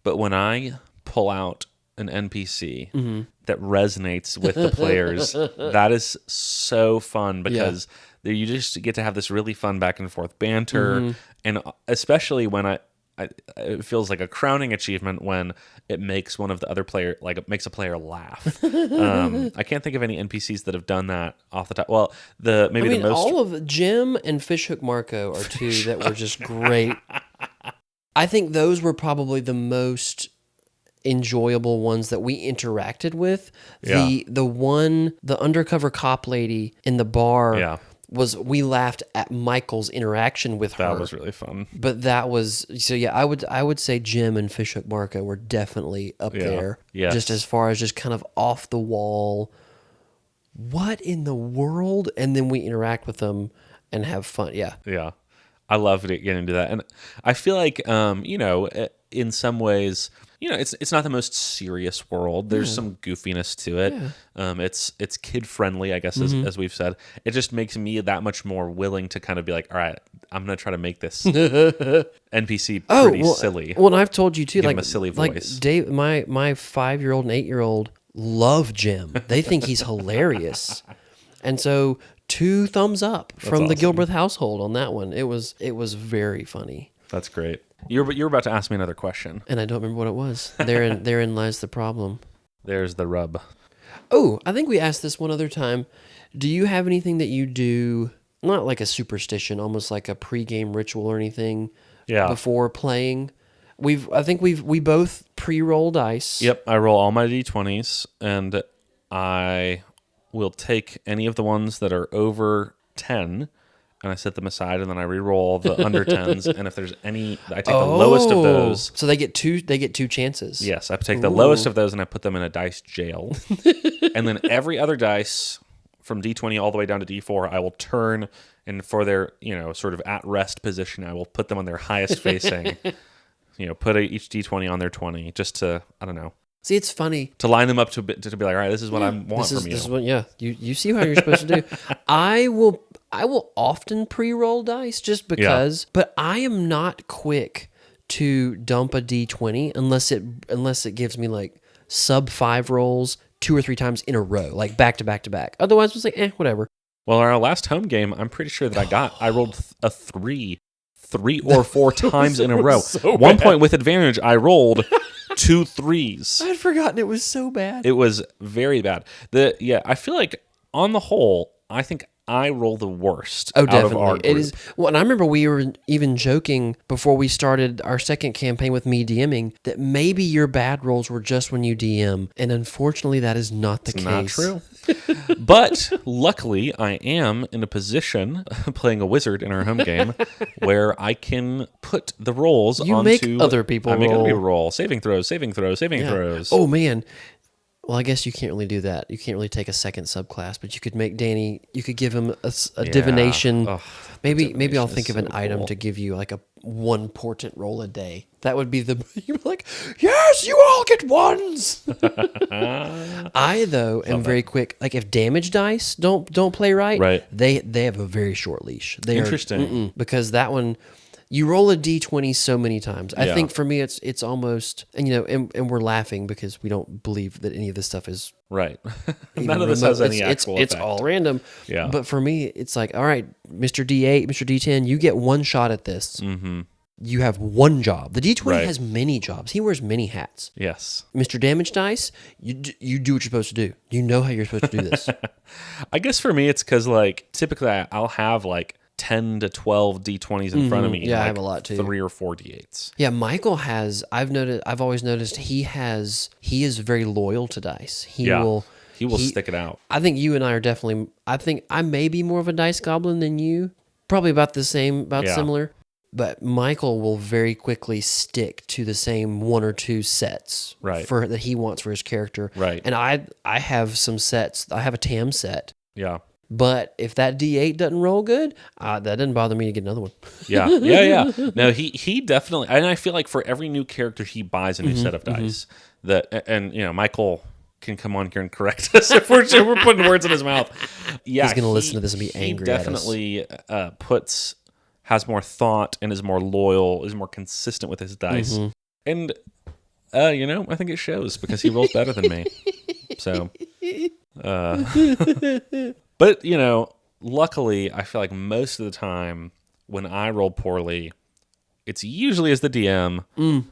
but when I pull out an NPC that resonates with the players, that is so fun, because you just get to have this really fun back and forth banter, and especially when it feels like a crowning achievement when it makes one of the other player, like it makes a player laugh. I can't think of any NPCs that have done that off the top. Well, the most all of Jim and Fishhook Marco are two that were just great. I think those were probably the most enjoyable ones that we interacted with. The undercover cop lady in the bar we laughed at Michael's interaction with her. That was really fun. But that was I would say Jim and Fishhook Marco were definitely up there. Yes. Just as far as just kind of off the wall. What in the world? And then we interact with them and have fun. Yeah. Yeah. I love getting into that. And I feel like in some ways, it's not the most serious world. There's some goofiness to it. Yeah. It's kid friendly, I guess, as we've said. It just makes me that much more willing to kind of be like, all right, I'm gonna try to make this NPC pretty silly. Well, and I've told you too, Give him a silly voice. Like Dave, my 5-year-old and 8-year-old love Jim. They think he's hilarious, and so 2 thumbs up from the Gilbreth household on that one. It was very funny. That's great. You're about to ask me another question, and I don't remember what it was. Therein lies the problem. There's the rub. Oh, I think we asked this one other time. Do you have anything that you do, not like a superstition, almost like a pregame ritual or anything? Yeah. Before playing, we both pre-roll dice. Yep, I roll all my d20s, and I will take any of the ones that are over 10. And I set them aside, and then I re-roll the under 10s. And if there's any, I take the lowest of those. So they get two chances. Yes, I take the lowest of those, and I put them in a dice jail. And then every other dice, from D20 all the way down to D4, I will turn, and for their sort of at rest position, I will put them on their highest facing. put each D20 on their 20 just to, I don't know. See, it's funny. To line them up to be like, all right, this is what I want from you. This is what, you see how you're supposed to do. I will often pre-roll dice just because, but I am not quick to dump a D20 unless it gives me like sub 5 rolls 2 or 3 times in a row, like back to back to back. Otherwise, it's like, whatever. Well, our last home game, I'm pretty sure that I rolled a 3 or 4 times in a row. So One point with advantage, I rolled 2 3s. I had forgotten it was so bad. It was very bad. I feel like on the whole, I think I roll the worst out definitely. of our group. It is. Well, and I remember we were even joking before we started our second campaign with me DMing that maybe your bad rolls were just when you DM, and unfortunately, that is not the case. Not true. But luckily, I am in a position playing a wizard in our home game where I can put the rolls onto make other people I make roll. other people roll. Saving throws. Throws. Oh man. Well, I guess you can't really do that. You can't really take a second subclass, but you could make Danny. You could give him a divination. Oh, maybe I'll think of an so item cool. to give you, like a 1 portent roll a day. That would be you're like, yes, you all get ones. I though am very quick. Like if damage dice don't play right, they have a very short leash. Interesting. Because that one. You roll a D20 so many times. I think for me, it's almost, and we're laughing because we don't believe that any of this stuff is right. None of this has any actual It's effect. all random. Yeah. But for me, it's like, all right, Mr. D8, Mr. D10, you get one shot at this. Mm-hmm. You have one job. The D20 has many jobs. He wears many hats. Yes. Mr. Damage Dice, you do what you're supposed to do. You know how you're supposed to do this. I guess for me, it's because like typically I'll have like 10 to 12 D20s in front of me. Yeah, like I have a lot too. 3 or 4 D8s. Yeah, Michael has. I've always noticed he is very loyal to dice. He will stick it out. I think you and I are definitely. I think I may be more of a dice goblin than you. Probably about the same, similar. But Michael will very quickly stick to the same 1 or 2 sets that he wants for his character. Right. And I have some sets. I have a TAM set. Yeah. But if that D8 doesn't roll good, that doesn't bother me to get another one. Yeah. No, he definitely, and I feel like for every new character he buys a new set of dice, Michael can come on here and correct us if we're putting words in his mouth. Yeah, he's going to listen to this and be angry at us. He definitely has more thought and is more loyal, is more consistent with his dice. And, I think it shows because he rolls better than me. So, but, luckily, I feel like most of the time when I roll poorly, it's usually as the DM, and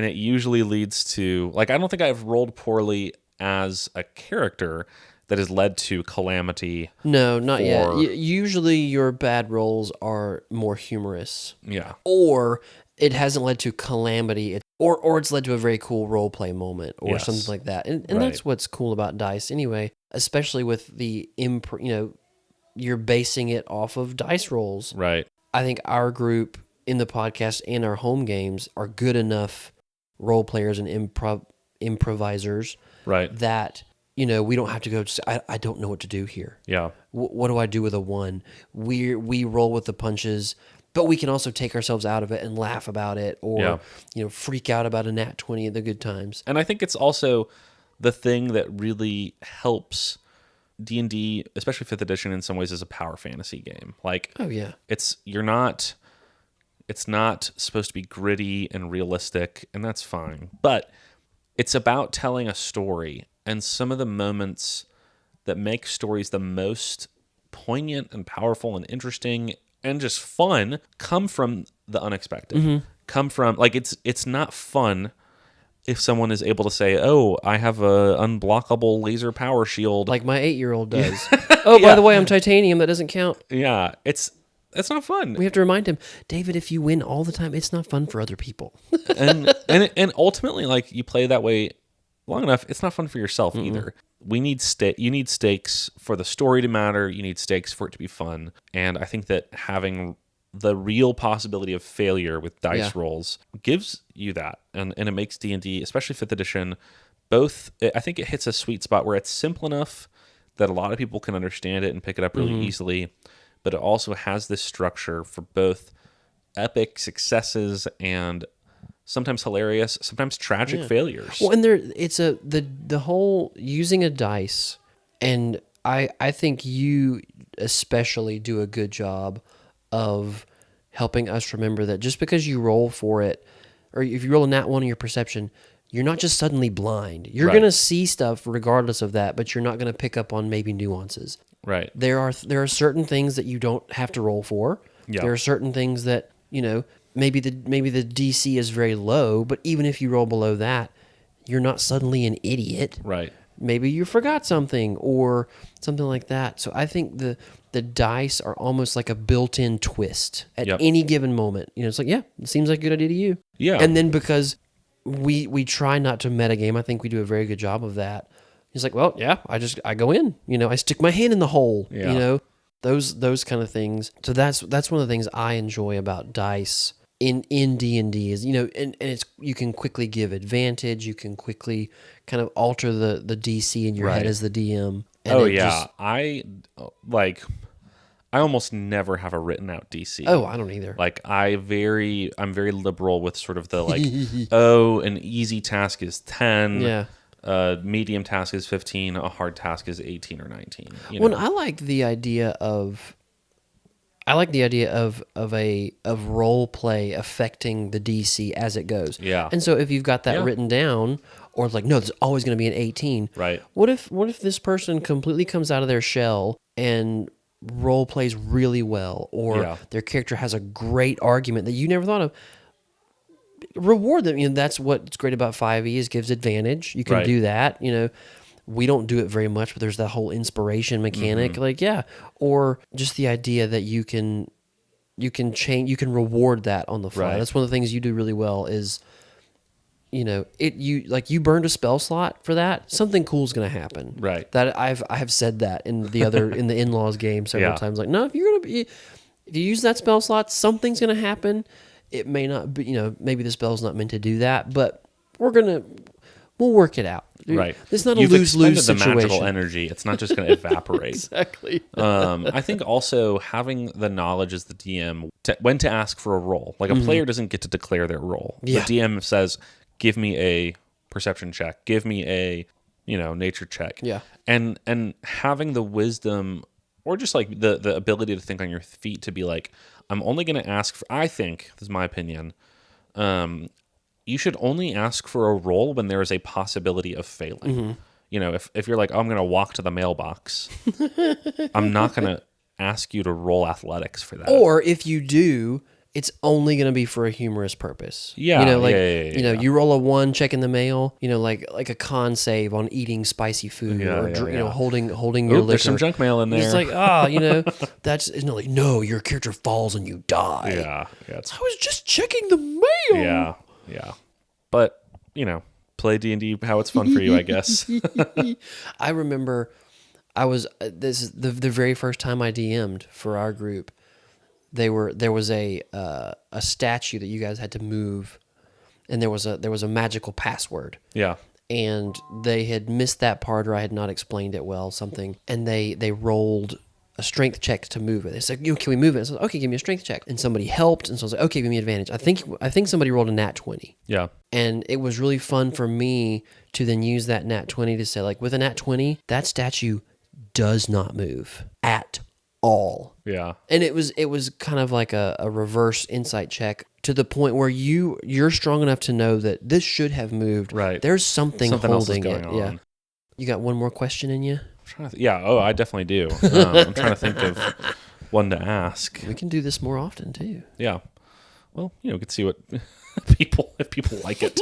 it usually leads to, like, I don't think I've rolled poorly as a character that has led to calamity. No, not yet. Usually your bad rolls are more humorous. Yeah. Or it hasn't led to calamity, or it's led to a very cool role play moment or something like that. And that's what's cool about dice anyway, especially with the you're basing it off of dice rolls. Right. I think our group in the podcast and our home games are good enough role players and improvisers that we don't have to go I don't know what to do here. Yeah. What do I do with a 1? We roll with the punches, but we can also take ourselves out of it and laugh about it or freak out about a nat 20 at the good times. And I think it's also the thing that really helps D&D, especially 5th edition in some ways, is a power fantasy game. Like, it's not supposed to be gritty and realistic, and that's fine. But it's about telling a story, and some of the moments that make stories the most poignant and powerful and interesting and just fun come from the unexpected. Come from, like, it's not fun if someone is able to say, "Oh, I have a unblockable laser power shield," like my 8-year-old does. By the way, I'm titanium. That doesn't count. Yeah, it's not fun. We have to remind him, David. If you win all the time, it's not fun for other people. and ultimately, like, you play that way long enough, it's not fun for yourself either. You need stakes for the story to matter. You need stakes for it to be fun. And I think that having the real possibility of failure with dice rolls gives you that. And it makes D&D, especially 5th edition, I think it hits a sweet spot where it's simple enough that a lot of people can understand it and pick it up really easily. But it also has this structure for both epic successes and sometimes hilarious, sometimes tragic failures. Well, and the whole using a dice, and I think you especially do a good job of helping us remember that just because you roll for it, or if you roll a nat 1 in your perception, you're not just suddenly blind. You're going to see stuff regardless of that, but you're not going to pick up on maybe nuances. Right. There are certain things that you don't have to roll for. Yeah. There are certain things that, maybe the DC is very low, but even if you roll below that, you're not suddenly an idiot. Right. Maybe you forgot something or something like that. So I think the dice are almost like a built-in twist at any given moment. It's like, it seems like a good idea to you. Yeah. And then because we try not to metagame, I think we do a very good job of that. He's like, well, I go in, I stick my hand in the hole, those kind of things. So that's one of the things I enjoy about dice in D&D is, and it's, you can quickly give advantage. You can quickly kind of alter the DC in your head as the DM. And I almost never have a written out DC. Oh, I don't either. Like I'm very liberal with sort of the an easy task is 10. Yeah. Medium task is 15. A hard task is 18 or 19. I like the idea of role play affecting the DC as it goes. Yeah. And so if you've got that written down, or it's like, no, there's always going to be an 18. Right. What if this person completely comes out of their shell and role plays really well, or their character has a great argument that you never thought of? Reward them. That's what's great about 5e is gives advantage. You can do that. We don't do it very much, but there's that whole inspiration mechanic. Or just the idea that you can change, you can reward that on the fly. Right. That's one of the things you do really well is, you burned a spell slot for that, something cool is going to happen. Right. That I have said that in the in-laws game several times. Like, no, if you use that spell slot, something's going to happen. It may not be, maybe the spell's not meant to do that, but we'll work it out. Right. It's not a lose-lose situation. The magical energy. It's not just going to evaporate. Exactly. I think also having the knowledge as the DM when to ask for a roll. Like a player doesn't get to declare their roll. Yeah. The DM says, give me a perception check. Give me a, nature check. Yeah. And having the wisdom or just like the ability to think on your feet to be like, I'm only going to ask for, I think, this is my opinion, you should only ask for a roll when there is a possibility of failing. If you're like, oh, I'm going to walk to the mailbox, I'm not going to ask you to roll athletics for that. Or if you do, it's only going to be for a humorous purpose. Yeah. You roll a 1, checking the mail, like a con save on eating spicy food holding your liquor. There's some junk mail in there. It's like, that's like, no, your character falls and you die. Yeah. I was just checking the mail. Yeah. But, play D&D how it's fun for you, I guess. I remember this is the very first time I DM'd for our group. There was a statue that you guys had to move, and there was a magical password. Yeah. And they had missed that part, or I had not explained it well, something. And they rolled a strength check to move it. They said, can we move it? I said, okay, give me a strength check. And somebody helped, and so I was like, okay, give me advantage. I think somebody rolled a nat 20. Yeah. And it was really fun for me to then use that nat 20 to say, like, with a nat 20, that statue does not move at all. Yeah. And it was kind of like a reverse insight check to the point where you're strong enough to know that this should have moved. Right. There's something holding else is going on. Yeah. You got one more question in you? I definitely do. I'm trying to think of one to ask. We can do this more often too. Yeah. Well, we can see what if people like it.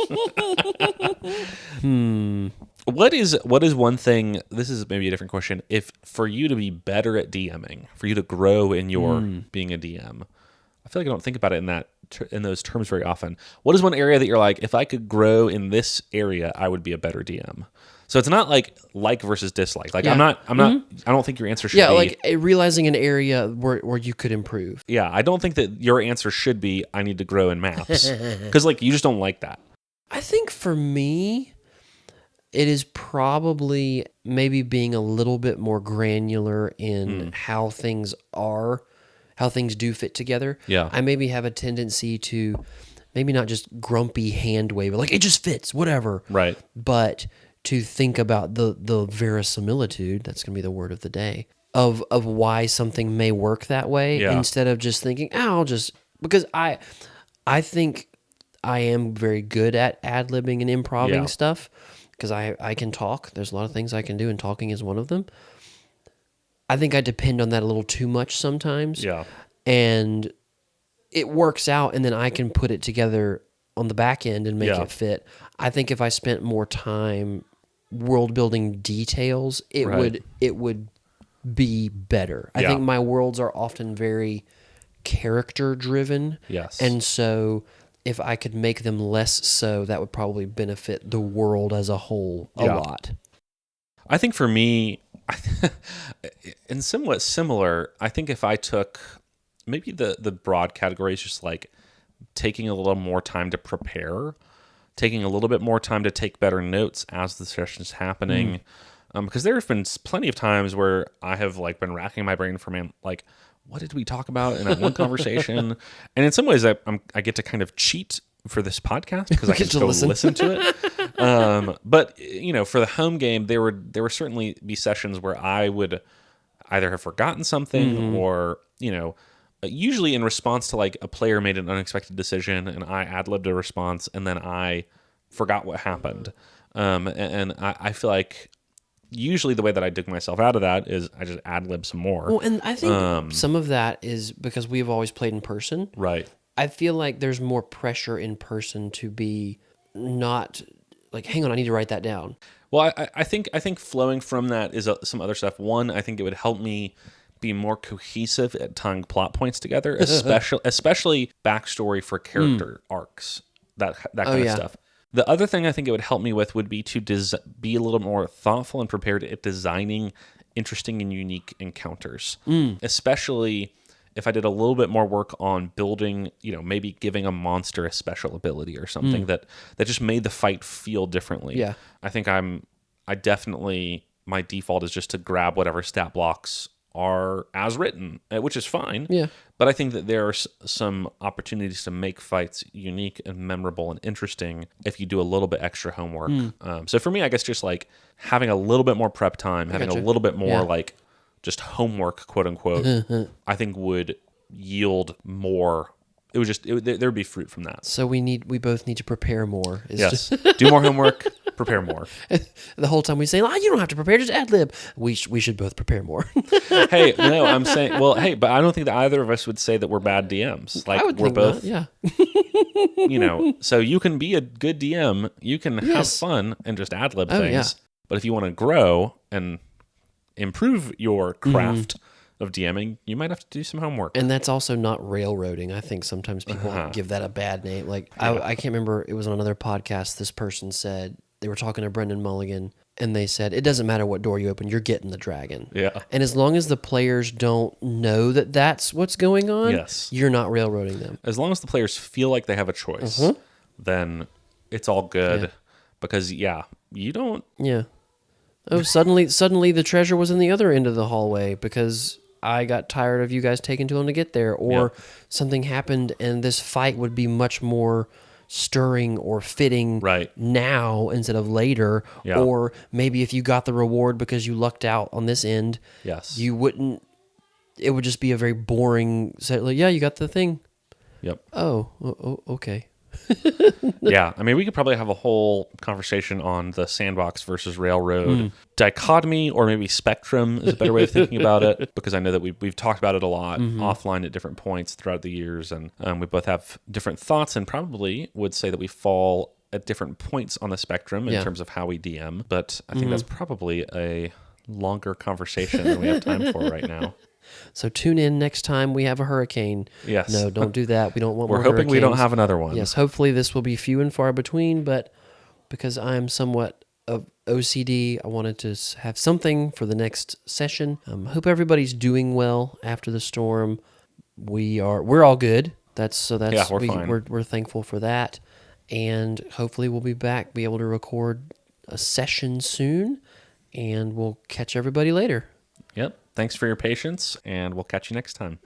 What is one thing, this is maybe a different question, if for you to be better at DMing, for you to grow in your being a DM, I feel like I don't think about it in those terms very often. What is one area that you're like, if I could grow in this area, I would be a better DM? So it's not like versus dislike. Like I'm not, I don't think your answer should be. Like realizing an area where you could improve. Yeah. I don't think that your answer should be, I need to grow in maps. Because you just don't like that. I think for me, it is probably maybe being a little bit more granular in how things do fit together. Yeah. I maybe have a tendency to maybe not just grumpy hand wave, like it just fits, whatever. Right. But to think about the verisimilitude, that's going to be the word of the day, of why something may work that way, Yeah. instead of just thinking, because I think I am very good at ad-libbing and improvising stuff, because I can talk. There's a lot of things I can do, and talking is one of them. I think I depend on that a little too much sometimes. Yeah. And it works out, and then I can put it together on the back end and make it fit. I think if I spent more time world building details, it would be better. I think my worlds are often very character driven. Yes. And so if I could make them less so, that would probably benefit the world as a whole a lot. I think for me, and somewhat similar, I think if I took maybe the broad category is just like taking a little more time to prepare, taking a little bit more time to take better notes as the session's happening. Because there have been plenty of times where I have like been racking my brain for, man, like, what did we talk about in that one conversation? And in some ways I get to kind of cheat for this podcast because I get to listen to it. But for the home game, there would certainly be sessions where I would either have forgotten something or, usually in response to like a player made an unexpected decision and I ad-libbed a response and then I forgot what happened. And I feel like usually the way that I dig myself out of that is I just ad-lib some more. Well, and I think some of that is because we've always played in person. Right. I feel like there's more pressure in person to be not like, hang on, I need to write that down. Well, I think flowing from that is some other stuff. One, I think it would help me be more cohesive at tying plot points together, especially backstory for character arcs, that kind of stuff. The other thing I think it would help me with would be to be a little more thoughtful and prepared at designing interesting and unique encounters, especially if I did a little bit more work on building, maybe giving a monster a special ability or something that just made the fight feel differently. Yeah. I think I definitely, my default is just to grab whatever stat blocks are as written, which is fine. Yeah. But I think that there are some opportunities to make fights unique and memorable and interesting if you do a little bit extra homework. So for me, I guess just like having a little bit more prep time, having a little bit more like just homework, quote unquote, I think would yield more. It would just, there would be fruit from that. So we both need to prepare more. Yes. Do more homework, prepare more. The whole time we say, you don't have to prepare, just ad lib. We should both prepare more. Hey, no, I'm saying, but I don't think that either of us would say that we're bad DMs. Like, we're both, so you can be a good DM, you can have fun and just ad lib things. Yeah. But if you want to grow and improve your craft of DMing, you might have to do some homework. And that's also not railroading. I think sometimes people give that a bad name. Like, I can't remember, it was on another podcast, this person said, they were talking to Brendan Mulligan, and they said, it doesn't matter what door you open, you're getting the dragon. Yeah. And as long as the players don't know that that's what's going on, you're not railroading them. As long as the players feel like they have a choice, then it's all good. Yeah. Because, you don't... Yeah. Oh, suddenly the treasure was in the other end of the hallway because I got tired of you guys taking too long to get there, or something happened and this fight would be much more stirring or fitting now instead of later. Yeah. Or maybe if you got the reward because you lucked out on this end, you wouldn't, it would just be a very boring set. Like, you got the thing. Yep. Oh, okay. Yeah, I mean, we could probably have a whole conversation on the sandbox versus railroad dichotomy, or maybe spectrum is a better way of thinking about it, because I know that we've talked about it a lot offline at different points throughout the years, and we both have different thoughts and probably would say that we fall at different points on the spectrum in terms of how we DM, but I think that's probably a longer conversation than we have time for right now. So tune in next time we have a hurricane. Yes. No, don't do that. We don't want more hurricanes. We're hoping we don't have another one. Yes, hopefully this will be few and far between, but because I'm somewhat of OCD, I wanted to have something for the next session. Hope everybody's doing well after the storm. We're all good. We're fine. We're thankful for that. And hopefully we'll be back, be able to record a session soon, and we'll catch everybody later. Yep. Thanks for your patience, and we'll catch you next time.